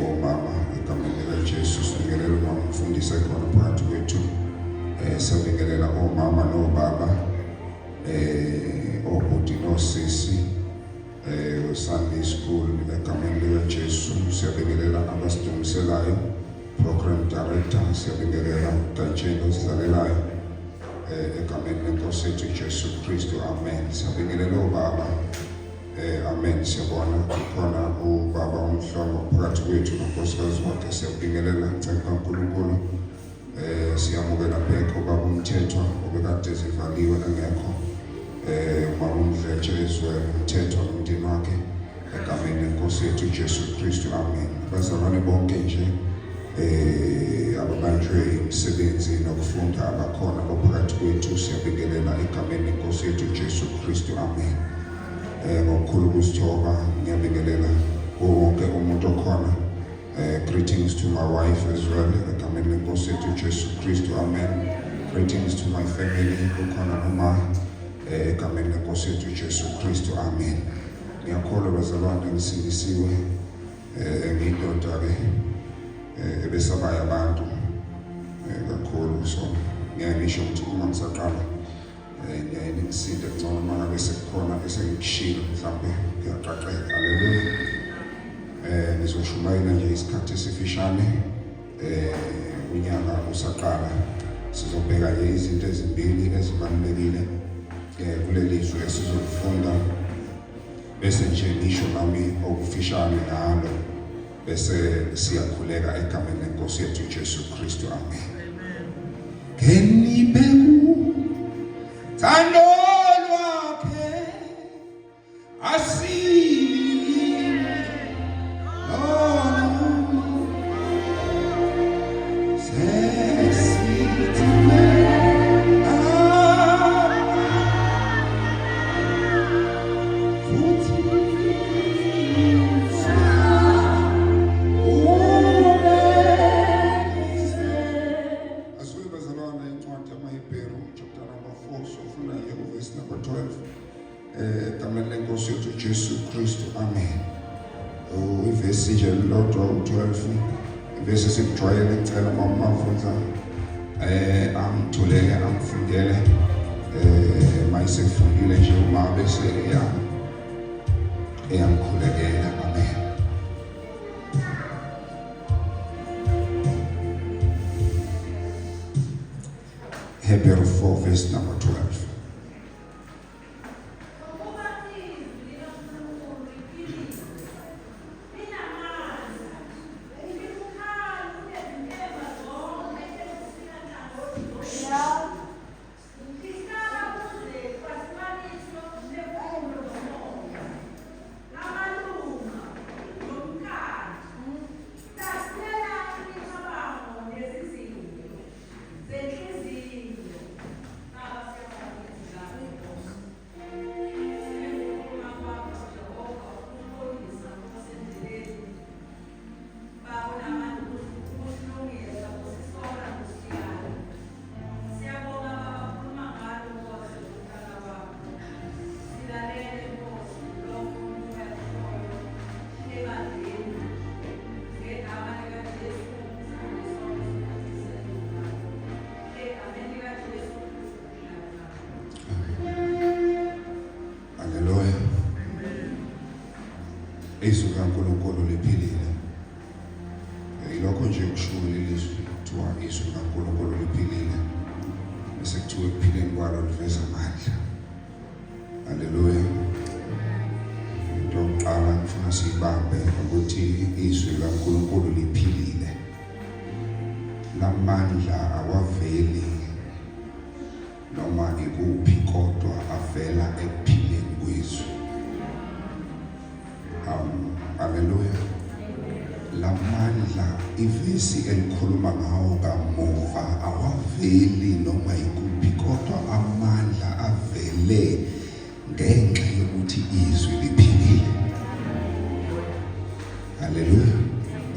omama egameni Jesu sibingelela umama umfundisi ekhona phakathi kwethu sibingelela omama nobaba obhuti nosisi Sunday school egameni Jesu siyabingelela abasidungiselayo program director siyabingelela Dajeni osidlalelayo egameni lenkosi yethu Jesu Kristu amen siyabingelela obaba amen siyabona kukhona ubaba umhlongo phakathi kwethu nonkosikazi wakhe siyabingelela ngicela uNkulunkulu siyamukela phekho baba umthetho obekade zivaliwe engekho uma umdletshe ezwele umthetho nomndeni wakhe egameni lenkosi yethu Jesu Kristu amen bazalwane bonke nje ababanjwe imisebenzi nokufunda abakhona phakathi kwethu siyabingelela egameni lenkosi yethu Jesu Kristu, amen. Ngokukhulu ukuzithoba ngiyabingelela wonke umuntu okhona. Greetings to my wife as well egameni lenkosi yethu Jesu Kristu, amen. Greetings to my family okhona noma egameni lenkosi yethu Jesu Kristu, amen. Ngiyakholwa bazalwane ngisindisiwe ngiyindoda-ke ebesabaya abantu kakhulu, so ngisho ukuthi uma ngisaqala ngiyaye ngisinde ngcono uma ngabe sekukhona esengikushilo mhlawumbe ngiyaqaqeka. Haleluya. Ngizoshumayela nje isikhathi esifishane unyaka usaqala sizobheka izinto ezimbili ezibalulekile kuleli zwe esizolifunda, bese nje ngisho nami okufishane ngalo bese siyakhuleka egameni lenkosi yethu Jesu Kristu, amen. Kenibheku thando lwakhe asile lona sesithule futhi egameni lenkosi yethu Jesu Kristu, amen. Ivesi nje lodwa u-12 ivesi sikujwayele ngicela mafundla angithuleke angifundele mayisefundile nje uma bese eyamkhulekela, amen. Hebrews 4 verse number 12. Izwi likaNkulunkulu liphilile. Ilokho nje kushuyo lelizwi kuthiwa izwi likaNkulunkulu liphilile. Bese kuthiwa ekuphileni kwalo liveza amandla. Haleluya. Into yokuqala ngifuna siyibambe ukuthi izwi likaNkulunkulu liphilile. Lamandla awaveli noma ikuphi kodwa avela ekuphileni kwezwi. Haleluya. Lamandla ivesi elikhuluma ngawo kamuva awaveli noma ikuphi kodwa amandla avele ngenxa yokuthi izwi liphilile. Haleluya.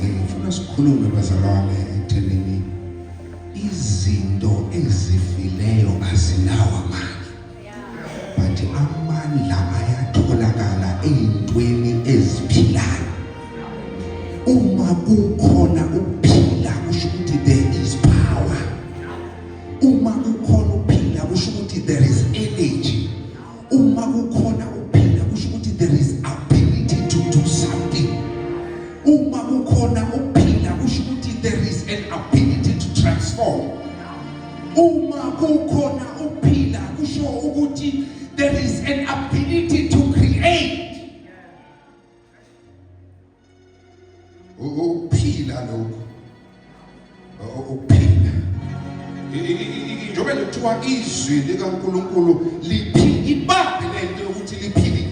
Ngifuna sikhulume bazalwane ekuthenini izinto ezifileyo azinawo amandla, but amandla ayatholakala ezintweni eziphilayo. Uma kukhona ukuphila kusho ukuthi there is power. Uma kukhona ukuphila kusho ukuthi there is energy. Uma kukhona ukuphila kusho ukuthi there is ability to do something. Uma kukhona ukuphila kusho ukuthi there is an ability to transform. Uma kukhona ukuphila kusho ukuthi there is an ability to create. Ukuphila lokho ukuphila njengoba kuthiwa izwi likaNkulunkulu liphila, ibambe lento yokuthi liphilile.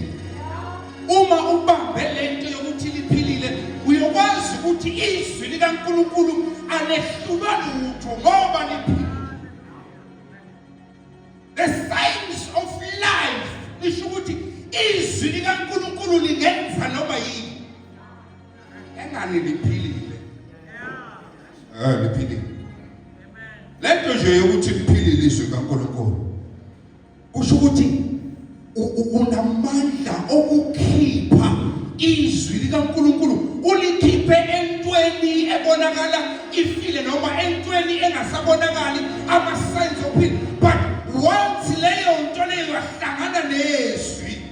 Uma ubambe lento yokuthi liphilile uyokwazi ukuthi izwi likaNkulunkulu likaNkulunkulu alehlulwa lutho ngoba liphila. The science of life lisho ukuthi izwi likaNkulunkulu lingenza noma yini. Engani liphilile. Liphilile. Lento nje yokuthi liphilile izwi likaNkulunkulu. Kusho ukuthi unamandla okukhipha izwi likaNkulunkulu ulikhiphe entweni ebonakala ifile noma entweni engasabonakali ama-signs ophila. But once leyo nto leyo yahlangana nezwi,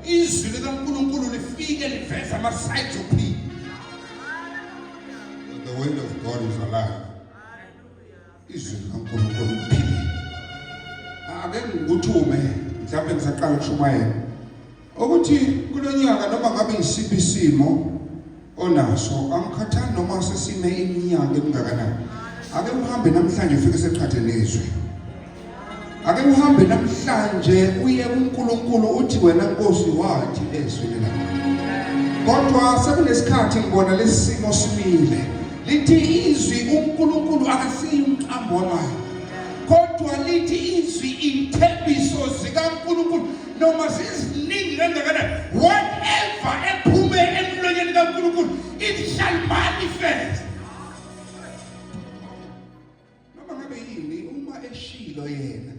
izwi likaNkulunkulu lifike liveza ama-signs ophila. The word of God is alive. Izwi likaNkulunkulu liphilile. Ake ngikuthume mhlawumbe ngisaqala ukushumayela ukuthi kulonyaka noma ngabe isiphi isimo onaso angikhathali noma sesime iminyaka emingakanani. Ake uhambe namhlanje ufike seqhathe nezwi. Ake uhambe namhlanje uye kuNkulunkulu uthi wena Nkosi wathi ezwini lakho. Kodwa sekunesikhathi ngibona lesimo simile. Lithi izwi uNkulunkulu akasiyi umqambo wamanje. Kodwa lithi izwi inthebiso zikaNkulunkulu noma ziziningi kangakanani, whatever ephume emlonyeni kaNkulunkulu it shall manifest. Noma ngabe yini uma eshilo yena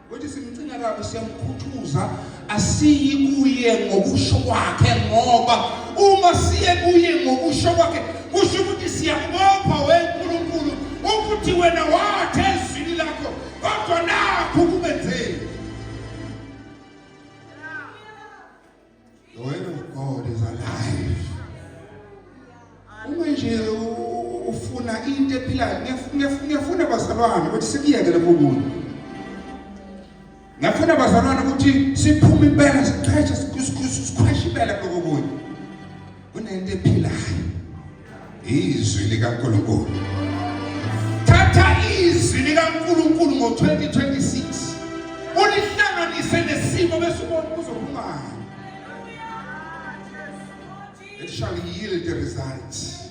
ukuthi simcinga kabi siyamkhuthuza asiyi kuye ngokusho kwakhe, ngoba uma siye kuye ngokusho kwakhe kusho ukuthi siyakubopha weNkulunkulu ukuthi wena wathi ezwini lakho kodwa nakho kubenzeni. The word of God is alive. Uma nje ufuna into ephilayo, ngiyafuna bazalwane ukuthi sikuyeke lapho kuyo. Ngiyafuna bazalwane ukuthi siphume impela siqheshe sikhweshe impela lokho kuyo. Kunento ephilayo. Izwi likaNkulunkulu. Thatha izwi likaNkulunkulu ngo-2026 ulihlanganise nesimo bese ubona kuzophumana. It shall yield the results.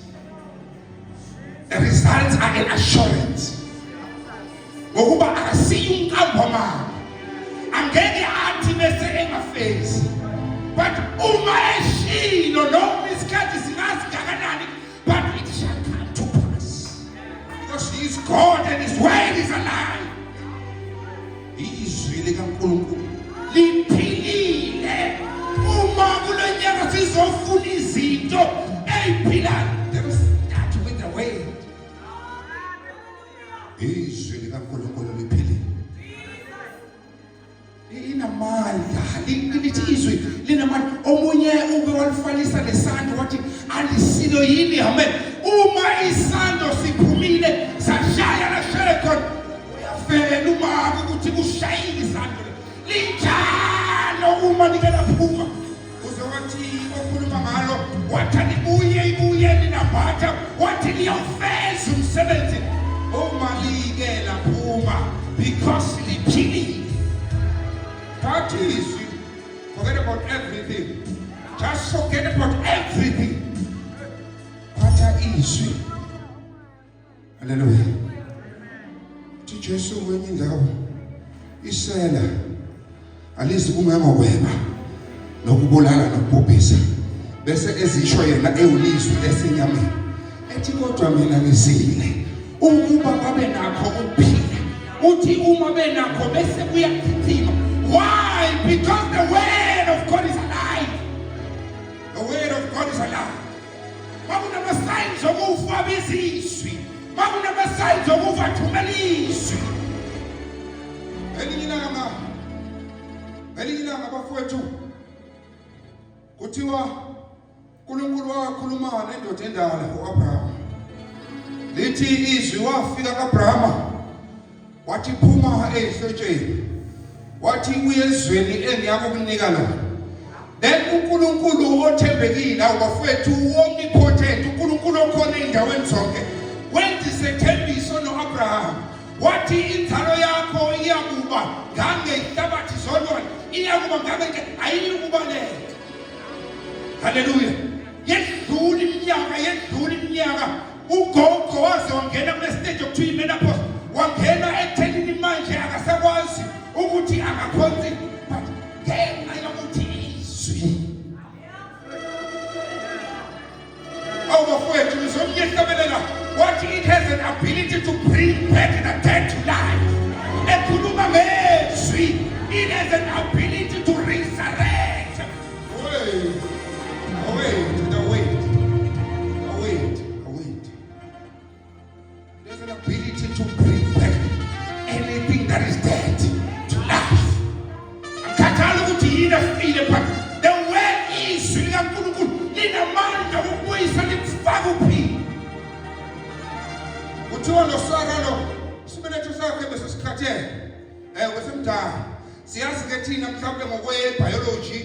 The results are an assurance. Ngokuba akasiyi umqambo wamanga. Angeke athi bese engafezi. But uma eshilo noma isikhathi singazikanani, but it shall come to pass. Because he is God and his word is alive. Izwi likaNkulunkulu liphilile. Uma kulonyaka sizofuna izinto eziphilayo, then start with the word. Izwi likaNkulunkulu liphilile. Linamandla, lithi izwi linamandla. Omunye ube walifanisa nesando wathi alisilo yini, amen. Uma isando siphumile sashaya la shekon, uyafela uma ukuthi kushayile isando linjalo. Uma likelaphuma uze wathi okhuluma ngalo wathi ibuye linaphatha wathi liyofeza umsebenzi. Uma likelaphuma because liphilile. That is, forget about everything. Just forget about everything. That is. Hallelujah. Jesu wenye ndawo isela alizi kungangokweba nokubulala nokubhubhisa bese ezisho yena ewulizwe esenyameni ethi kodwa mina ngizile ukuba babe nakho ukuphila. Uthi uma benakho bese kuyakhithima. Why? Because the word of God is alive. The word of God is alive. Makuna signs okufa bezizwi. Makuna signs okufa thumela izwi. Elilanga bafowethu kuthiwa uNkulunkulu wakhuluma nendoda endala uAbraham. Lithi izwi wafika kuAbraham wathi phuma ehlotsheni. Wathi uyezweni engiyakukunika lona. Then uNkulunkulu othembekile awubafowethu omnipotent, uNkulunkulu okhona endaweni zonke, wenza isethembiso noAbraham. Wathi inzalo yakho iyakuba ngangehlabathi zonke, iyakuba ngabeke ayikubaleka. Hallelujah. Yedlula iminyaka ugogo awubafowethu ngizomnyehlabelela wathi it has an ability to bring back the dead to life. Ekhuluma ngezwi, it has an ability to resurrect. Wait. There's an ability to bring back anything that is dead to life. Akakhala ukuthi yini afile but the way izwi likaNkulunkulu linamandla ukubuyisa likufaka uphilo. Uthiwa lo Sara lo isibeletho sakhe bese sikhathele. Kwesemdala siyazi ke thina mhlawumbe ngokwe-biology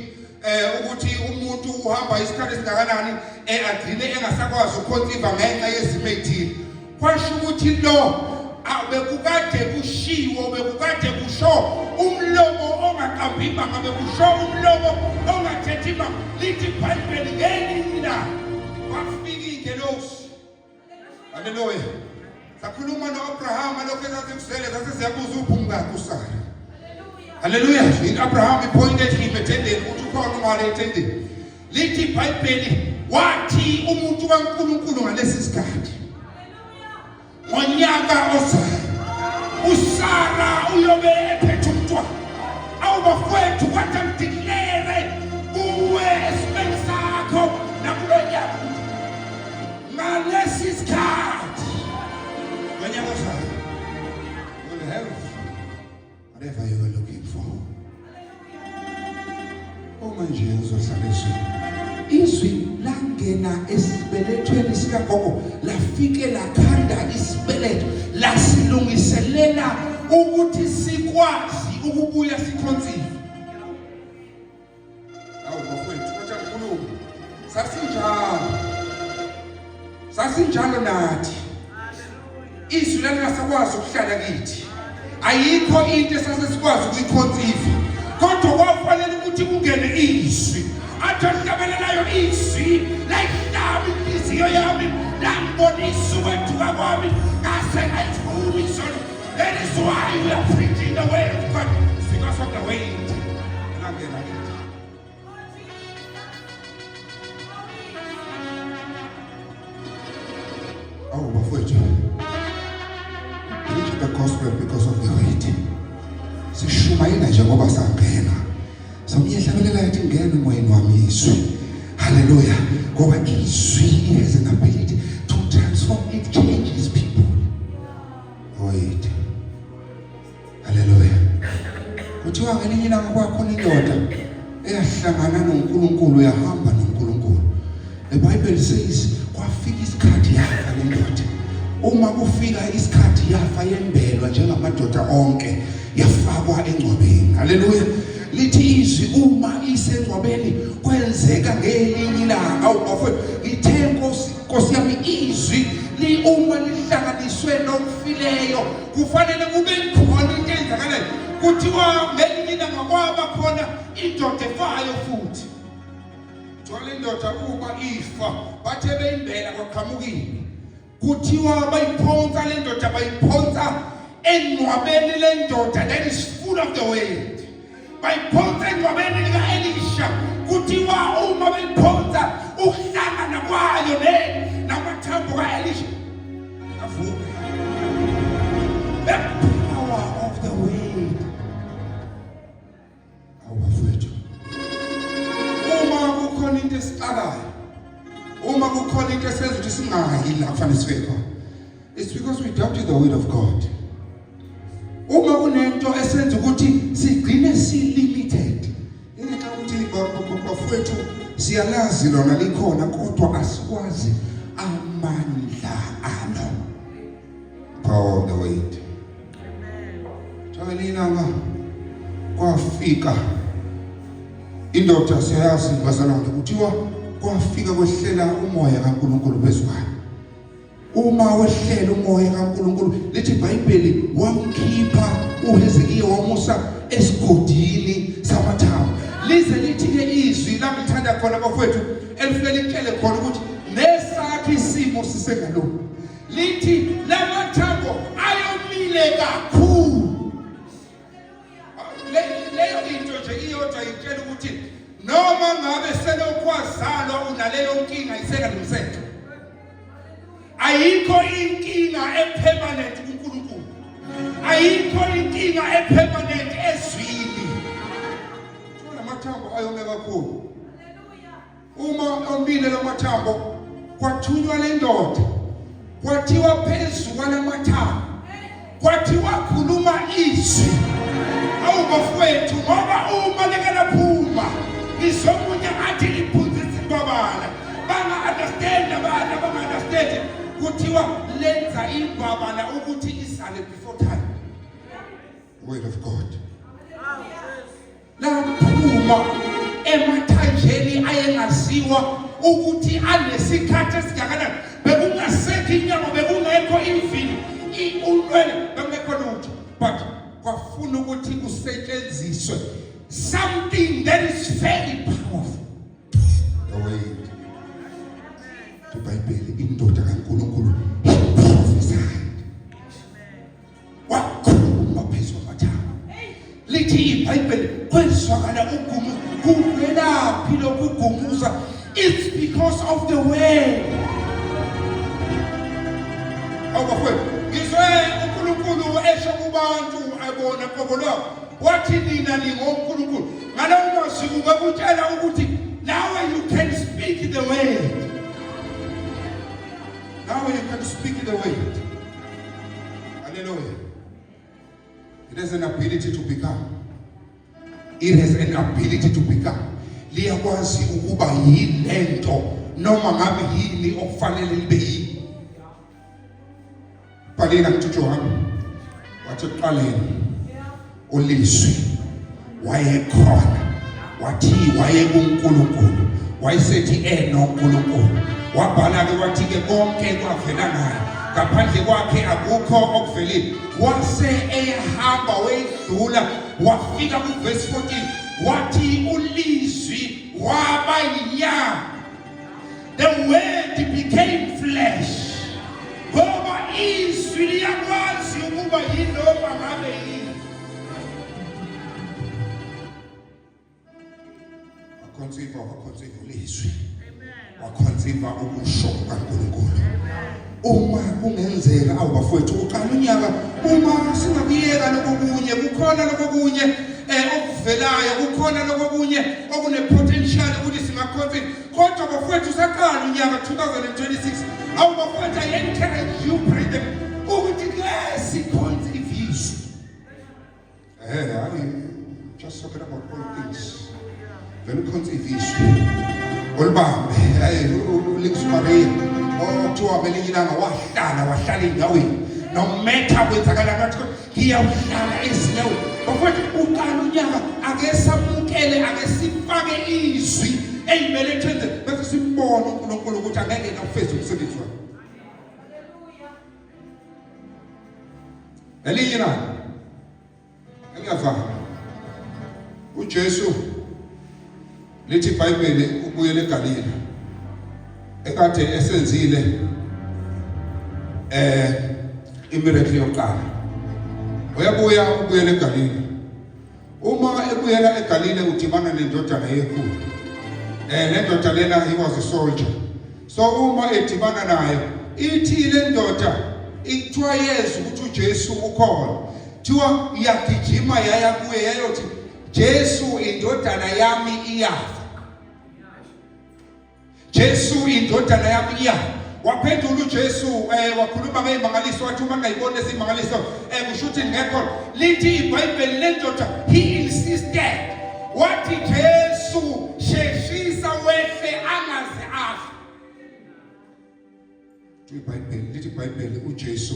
ukuthi umuntu uhamba isikhathi esingakanani agcine engasakwazi ukuconceive ngenxa yezimo ezithile. Kwasho ukuthi lo bekukade kushiwo bekukade kusho umlomo ongaqambi imanga bekusho umlomo ongathethi imanga lithi iBhayibheli ngelinye ilanga wafika ingelosi. Haleluya. Sakhuluma no-Abraham lokho ezazikusele zasesiyabuza uphumukakhe uSara. Haleluya. Abraham appointed him attended ukuthi ukhona umali attended. Lithi iBhayibheli wathi umuntu kaNkulunkulu ngalesi sikhathi ngonyaka ozayo uSara uyobe ephethe umntwana. Awubafowethu kwathi ngideclare kuwe esimeni sakho nakulo nyaka ngalesi sikhathi ngonyaka ozayo you will have whatever you were looking for. Manje uzohlala izwi langena esibelethweni sikagogo lafike lakhanda isibeletho lasilungiselela ukuthi sikwazi ukubuya siconceive. Bafowethu kodwa uNkulunkulu sasinjalo nathi. Izwi lalingasakwazi ukuhlala kithi. Ayikho into esasesikwazi ukuyiconceive. Kodwa kwafanele ukuthi kungene izwi. Athondabelelayo izwi layihlaba inhliziyo yami lambonisa ukwethuka kwami ngase ngayithuma izolo. That is why we are preaching the word of God. It's because of the weight. Langena kithi. Bafowethu, preach the gospel because of the weight. Sishumayela njengoba sangena. Somyehlabelela yathi ngene moyeni wami izwi. Hallelujah. Ngoba izwi has an ability to transform, it changes people. Wait. Hallelujah. Kuthiwa ngelinye ilanga kwakhona indoda eyahlangana noNkulunkulu yahamba noNkulunkulu. The Bible says kwafika isikhathi yafa le ndoda. Uma kufika isikhathi yafa yembelwa njengamadoda onke yafakwa engcwabeni. Hallelujah. Lithi izwi uma isengcwabeni kwenzeka ngelinye ilanga. Awubafowethu ngithe Nkosi yami izwi uma lihlanganiswe nomfileyo kufanele kube khona into eyenzakalayo. Kuthiwa ngelinye ilanga kwaba khona indoda efayo futhi. Jwale indoda uma ifa bathe beyimbela kwaqhamukile. Kuthiwa bayiphonsa le ndoda bayiphonsa engcwabeni le ndoda that is full of the word. Bayiphonsa engcwabeni lika Elisha. Kuthiwa uma beyiphonsa ukuhlangana kwayo namathambo kaElisha avuka. The power of the word. Awubafowethu. Uma kukhona into esixakayo, uma kukhona into esenza ukuthi singayi la kufanele sifike, it's because we doubted the word of God. Uma kunento esenza ukuthi sigcine limited. Ingathi ukuthi bafowethu siyalazi lona likhona kodwa asikwazi amandla alo. Power of the word. Tawelina kwafika indoda siyazi bazalwane kuthiwa kwafika kwehlela umoya kaNkulunkulu bezwana. Uma wehlela umoya kaNkulunkulu lithi iBhayibheli wamkhipha uHezekiya wamusa esigodini samathambo. Lize lithi ke izwi lamthanda khona bafowethu elifike litshele khona ukuthi nesakhe isimo sisengalona. Lithi lamathambo ayomile kakhulu. Leyo into nje iyodwa itshela ukuthi noma ngabe selokwazalwa unaleyo nkinga isekalungiseka. ayikho inkinga epermanent kuNkulunkulu. Ayikho inkinga epermanent ezwini. Thula amathambo ayome kakhulu. Uma ombile lamathambo kwathunywa le ndoda. Kwathiwa phezu kwalamathambo. Kwathiwa khuluma izwi. Awubafowethu ngoba uma lekelaphuma isomunye athi liphunzisa ibabala. Banga understand abantu banga understand kuthiwa lenza ibabala ukuthi isale before time. Word of God. Laphuma emathanjeni ayengaziwa ukuthi anesikhathi esingakanani. Bekungasekho inyama, bekungekho imvini, ulwele bengekho lutho. But kwafuna ukuthi kusetshenziswe something that is very powerful. The way iBhayibheli indoda kaNkulunkulu prophesied. Wakhuluma phezu kwamathambo. Lithi iBhayibheli kwezwakala ugumu kuvelaphi lokugumuza. It's because of the way. Awubafowethu, ngizwe uNkulunkulu esho kubantu abona qobolwa. Wathi nina ningoNkulunkulu. Ngalawo mazwi ukutshela ukuthi now you can speak the word. Now you can speak the word. Hallelujah. It has an ability to become. It has an ability to become. Liyakwazi ukuba yilento noma ngabe yini okufanele libe yini. Balina mthuthwana. Wathi qaleni ulizwi wayekhona. Wathi wayekuNkulunkulu. Wayesethi noNkulunkulu. Wabhala ke wathi ke konke kwavela ngaye. Ngaphandle kwakhe akukho okuvelile. Wase ehamba wedlula wafika ku verse 14. Wathi ulizwi waba yinyama. The word became flesh. Ngoba izwi liyakwazi ukuba yinoma ngabe yini. Wakhonsiva ulizwi. Wakhonsiva ukusho kaNkulunkulu. Uma kungenzeka awubafowethu uqala unyaka uma singakuyeka lokunye kukhona lokunye okuvelayo kukhona lokunye okune potential ukuthi singakhonsiva kodwa bafowethu saqala unyaka 2026 awubafowethu I encourage you brethren ukuthi lesikhonsiviswe just talking about all things very khonsiviswe olubambe uLinks Maria okuthiwa belinyilanga wahlala endaweni nometha kwenzakala ngathi ngiyawuhlala ezinyaweni bafowethu uqala unyaka ake samukele ake sifake izwi eyimele thenze bese simbone uNkulunkulu ukuthi angeke ngafeza umsebenzi wakhe. Haleluya. Elinye ngiyavanga uJesu lithi iBhayibheli ubuyele eGalile ekade esenzile imiracle yokuqala uyabuya ubuyele eGalile. Uma ebuyela eGalile udibana nendodana yekhulu le ndoda lena he was a soldier. So uma edibana naye ithi le ndoda ithiwa Yesu ukuthi uJesu ukhona thiwa iyagijima yaya kuye yayothi Jesu indodana yami iyafa. Jesu indodana yami iyafa. Waphendula uJesu wakhuluma ngeimangaliso wathi uma ngayibona izimangaliso kusho ukuthi ngekho lithi iBhayibheli le ndoda he insisted wathi Jesu sheshisa wehle angaze afa. Lithi iBhayibheli uJesu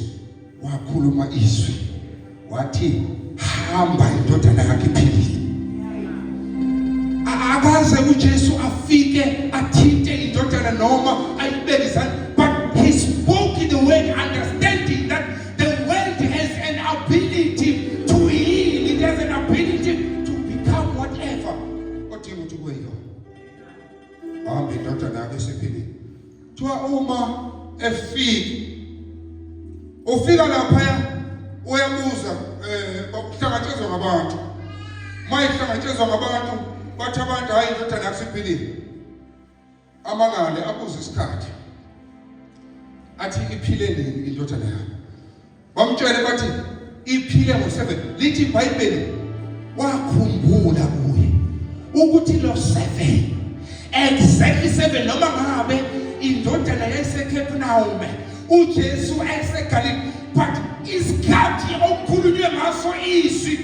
wakhuluma izwi wathi hamba indodana yakhe iphilile. Akaze uJesu afike athinte indodana noma ayibeke izandla, but he spoke the word understanding that the word has an ability to heal. It has an ability to become whatever odinga ukuthi kube yona. Hamba indodana yakhe isiphilile. Thiwa uma ufika lapha uyabuza bahlangatshezwa ngabantu. Mayihlangatshezwa ngabantu bathi abantu hayi indodana yakusiphilile. Amangale abuza isikhathi. athi iphile nini indodana yakhe. Bamtshela bathi iphile ngo7. Lithi iBhayibheli wakhumbula kuye ukuthi lo 7 exactly 7 noma ngabe indodana yayiseCapernaum uJesu ayeseGalile, but isikhathi okukhulunywe ngaso izwi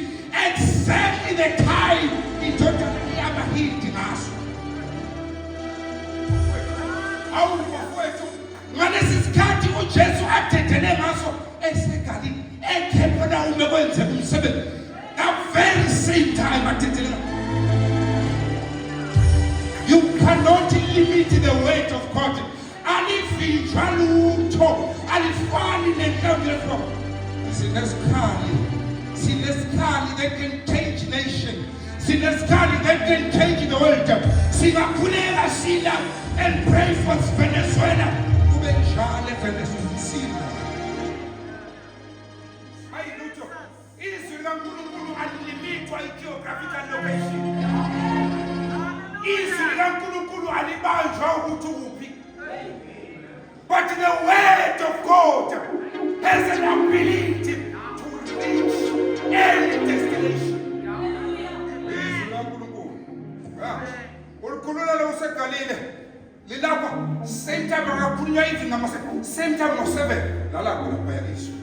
exactly the time indodana yabahidi ngaso. Awufowethu ngalesi sikhathi uJesu athethele ngaso eseGalile eCapernaum ekwenze umsebenzi, that very same time athethele. You cannot limit the weight of God. Alivinjwa lutho, alifani nenhlamvu yefoko. Sinesikhali that can change nation. Sinesikhali that can change the world. Singakhuleka sila and pray for Venezuela. Kube njalo eVenezuela sila. Hayi lutho. Izwi likaNkulunkulu alilimitwa i-geographical location. Izwi likaNkulunkulu alibanjwa ukuthi uphi. But the word of God has an ability to reach any destination. Izwi likaNkulunkulu. Ulikhulula lo useGalile. Lilapha same time akakhulunywa even ngama same time ngo7 lalapha lapha izwi.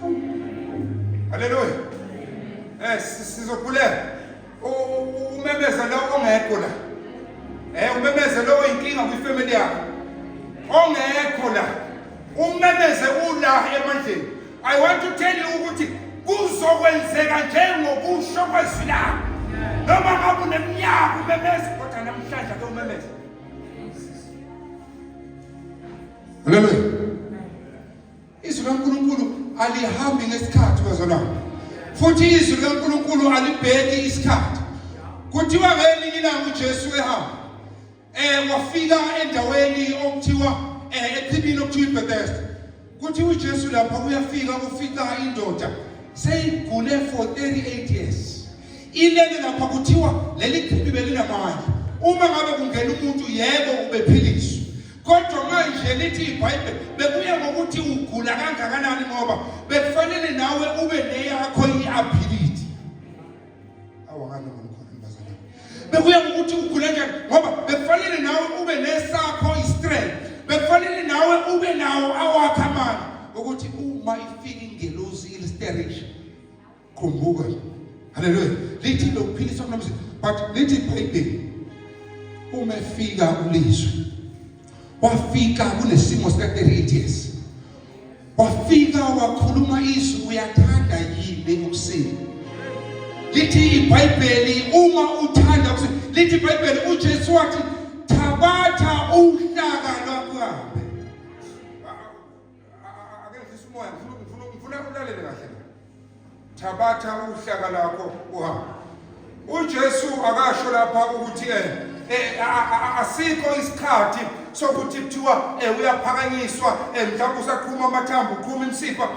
Hallelujah. Sizokulela. Umemeza lo ongekho la. Umemeze lo inkinga kwifamily yakho. Ongekho la. Umemeze ula emandleni. I want to tell you ukuthi kuzokwenzeka njengokusho kwezwi lakho. Noma ngabe uneminyaka umemeze kodwa namhlanje ke umemeze. Hallelujah. Izwi likaNkulunkulu alihambi ngesikhathi bazalwane. Futhi izwi likaNkulunkulu alibheki isikhathi. Kuthiwa ngelinye ilanga uJesu ehamba wafika endaweni okuthiwa echibini okuthiwa iBethesda. Kuthi uJesu lapha ufika indoda seyigule for 38 years. Ilele lapha kuthiwa leli chibi belinamandla. Uma ngabe kungena umuntu yebo ubephiliswa. Kodwa manje lithi iBhayibheli bekuya ngokuthi ugula kangakanani ngoba bekufanele nawe ube neyakho iability. Awangana ngomkhona mbazana. Bekuya ngokuthi ugula kanjani ngoba bekufanele nawe ube nesakho istrength. Bekufanele nawe ube nawo awakha amandla ukuthi uma ifika ingelosi ilsterisha. Khumbuka. Hallelujah. Lithi lokuphiliswa nomzimba. But lithi iBhayibheli uma efika ulizwe wafika kunesimo sika 38 years. Wafika wakhuluma izwi uyathanda yini ukuseni. Lithi iBhayibheli uma uthanda ukuseni. Lithi iBhayibheli uJesu wathi thabatha uhlaka lwakho hambe. Ake ngifisa umoya ngifuna ulalele kahle. Thabatha uhlaka lakho uhambe. uJesu akasho lapha ukuthi asikho isikhathi sokuthi kuthiwa uyaphakanyiswa mhlawumbe usaqhuma amathambo uqhuma imsipha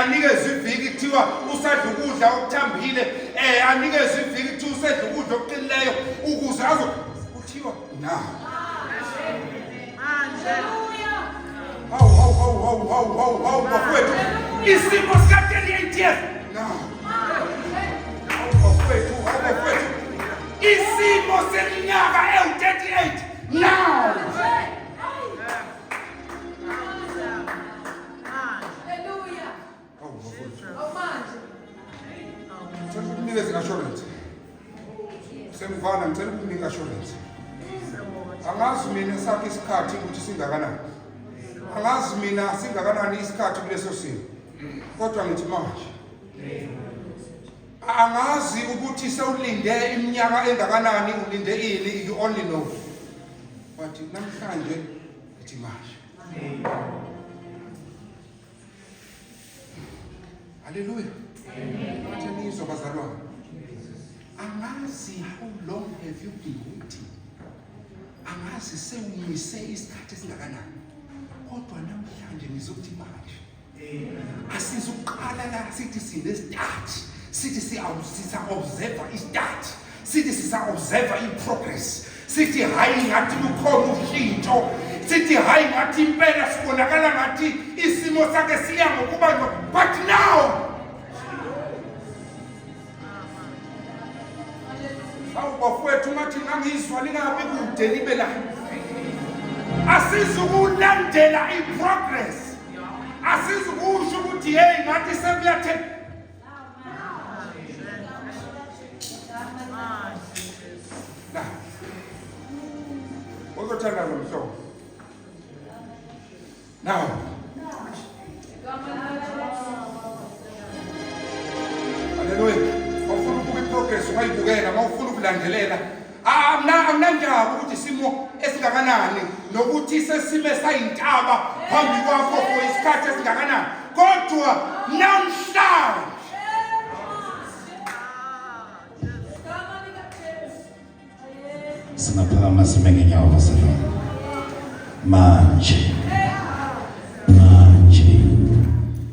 anikeze iviki kuthiwa usadla ukudla okuthambile anikeze iviki kuthi usadla ukudla okuqinileyo ukuze azo kuthiwa na How bafowethu isimo sika 38 years na bafowethu isimo seminyaka ewu38 now. Hallelujah. Ngicela ukunikeza assurance. Semvana ngicela ukunika assurance. Angazi mina sakhe isikhathi ukuthi singakanani. Angazi mina singakanani isikhathi kuleso simo. Kodwa ngithi manje. Angazi ukuthi sewulinde iminyaka engakanani ulinde ini, you only know. But namhlanje ngithi manje. Hallelujah. Amen. Nizwa bazalwane. Angazi how long have you been waiting? Angazi sewumise isikhathi esingakanani. Kodwa namhlanje nizokuthi manje. Asizuqala la sithi sinestart. Sithi siya-observe i-start. Sithi siya-observe i-progress. Sithi hayi ngathi kukhona ushintsho. Sithi hayi ngathi impela sibonakala ngathi isimo isimo sakhe siya ngokuba but now bafowethu ngathi ngangizwa ningabi kude libe la asizukulandela i-progress asizukusho ukuthi hey ngathi sekuyathe uzothanda lo mhlobo now haleluya awufuna ukuba i-progress ungayibukela mawufuna ukulandelela akunandaba ukuthi isimo esingakanani nokuthi sesime sayintaba phambi kwakho for isikhathi esingakanani kodwa namhlanje singaphakama sime ngenyawo basalona manje